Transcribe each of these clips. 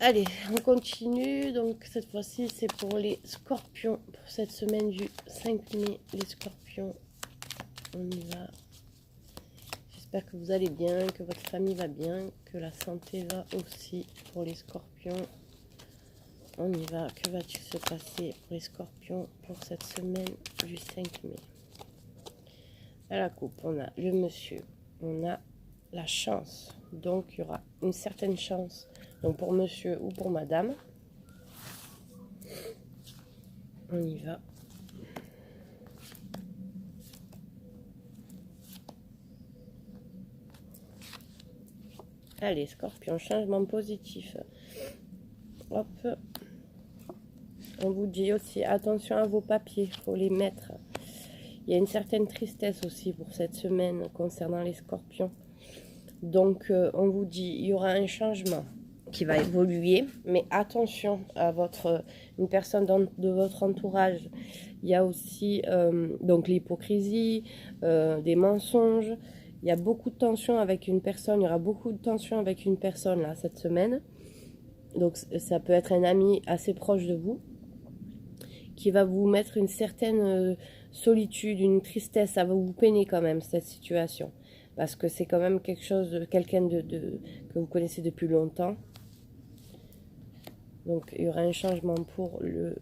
Allez, on continue. Donc cette fois-ci, c'est pour les scorpions. Pour cette semaine du 5 mai, les scorpions, on y va. J'espère que vous allez bien, que votre famille va bien, que la santé va aussi pour les scorpions. On y va. Que va-t-il se passer pour les scorpions pour cette semaine du 5 mai? À la coupe, on a le monsieur, on a la chance. Donc il y aura une certaine chance, donc pour monsieur ou pour madame. On y va. Allez, scorpion, changement positif. Hop. On vous dit aussi, attention à vos papiers, il faut les mettre. Il y a une certaine tristesse aussi pour cette semaine concernant les scorpions. Donc, on vous dit, il y aura un changement qui va évoluer, mais attention à une personne de votre entourage. Il y a aussi donc l'hypocrisie, des mensonges. Il y a beaucoup de tension avec une personne. Il y aura beaucoup de tension avec une personne là cette semaine. Donc, ça peut être un ami assez proche de vous qui va vous mettre une certaine solitude, une tristesse. Ça va vous peiner quand même cette situation. Parce que c'est quand même quelque chose, quelqu'un que vous connaissez depuis longtemps. Donc il y aura un changement pour le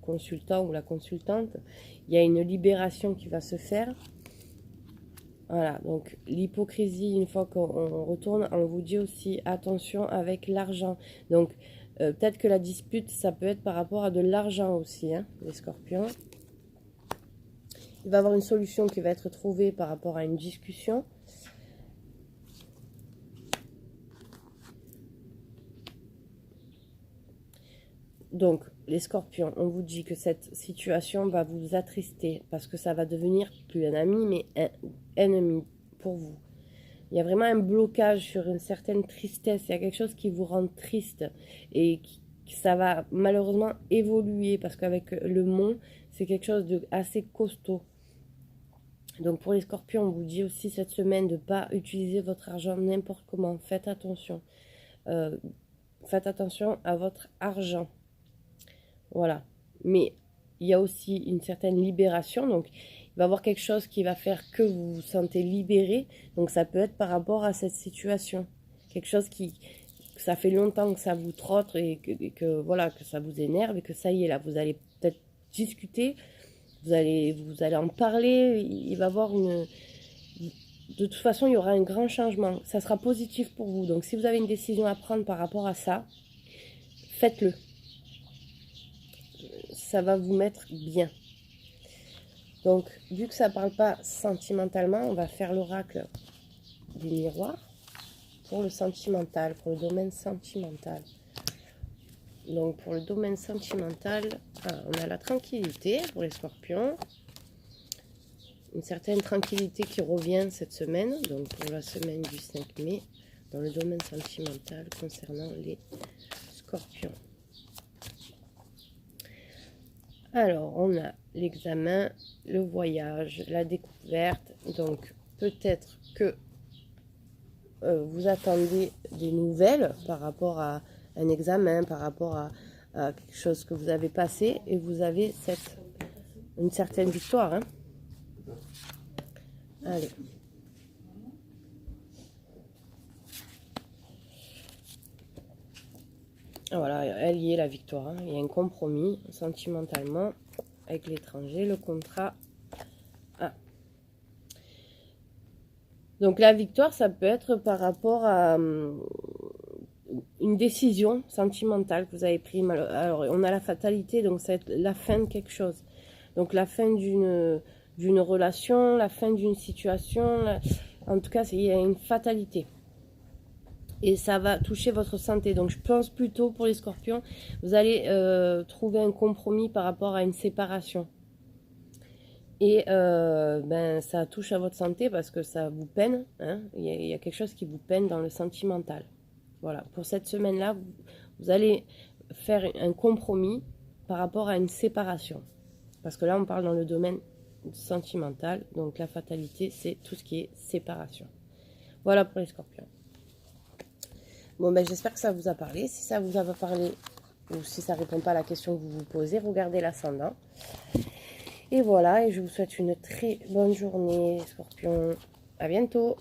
consultant ou la consultante. Il y a une libération qui va se faire. Voilà, donc l'hypocrisie, une fois qu'on retourne, on vous dit aussi attention avec l'argent. Donc peut-être que la dispute, ça peut être par rapport à de l'argent aussi, hein, les scorpions. Il va y avoir une solution qui va être trouvée par rapport à une discussion. Donc, les scorpions, on vous dit que cette situation va vous attrister parce que ça va devenir plus un ami, mais un ennemi pour vous. Il y a vraiment un blocage sur une certaine tristesse. Il y a quelque chose qui vous rend triste et ça va malheureusement évoluer parce qu'avec le mont, c'est quelque chose de assez costaud. Donc, pour les scorpions, on vous dit aussi cette semaine de ne pas utiliser votre argent n'importe comment. Faites attention. Faites attention à votre argent. Voilà. Mais il y a aussi une certaine libération. Donc, il va y avoir quelque chose qui va faire que vous vous sentez libéré. Donc, ça peut être par rapport à cette situation. Quelque chose que ça fait longtemps que ça vous trotte et que voilà, que ça vous énerve et que ça y est, là, vous allez peut-être discuter. Vous allez en parler. Il va y avoir une... De toute façon, il y aura un grand changement. Ça sera positif pour vous. Donc, si vous avez une décision à prendre par rapport à ça, faites-le. Ça va vous mettre bien. Donc, vu que ça ne parle pas sentimentalement, on va faire l'oracle du miroir pour le sentimental, pour le domaine sentimental. Donc, pour le domaine sentimental, on a la tranquillité pour les scorpions. Une certaine tranquillité qui revient cette semaine, donc pour la semaine du 5 mai, dans le domaine sentimental concernant les scorpions. Alors, on a l'examen, le voyage, la découverte. Donc, peut-être que vous attendez des nouvelles par rapport à un examen, par rapport à quelque chose que vous avez passé. Et vous avez une certaine victoire. Hein. Allez. Voilà, elle y est la victoire. Hein. Il y a un compromis sentimentalement avec l'étranger, le contrat. Donc la victoire, ça peut être par rapport à une décision sentimentale que vous avez prise. Alors on a la fatalité, donc ça va être la fin de quelque chose. Donc la fin d'une relation, la fin d'une situation. En tout cas, il y a une fatalité. Et ça va toucher votre santé. Donc je pense plutôt pour les scorpions, vous allez trouver un compromis par rapport à une séparation. Et ça touche à votre santé parce que ça vous peine. Hein. Il y a quelque chose qui vous peine dans le sentimental. Voilà. Pour cette semaine-là, vous allez faire un compromis par rapport à une séparation. Parce que là, on parle dans le domaine sentimental. Donc la fatalité, c'est tout ce qui est séparation. Voilà pour les scorpions. Bon, ben, j'espère que ça vous a parlé. Si ça vous a pas parlé, ou si ça répond pas à la question que vous vous posez, regardez l'ascendant. Et voilà, et je vous souhaite une très bonne journée, Scorpion. À bientôt.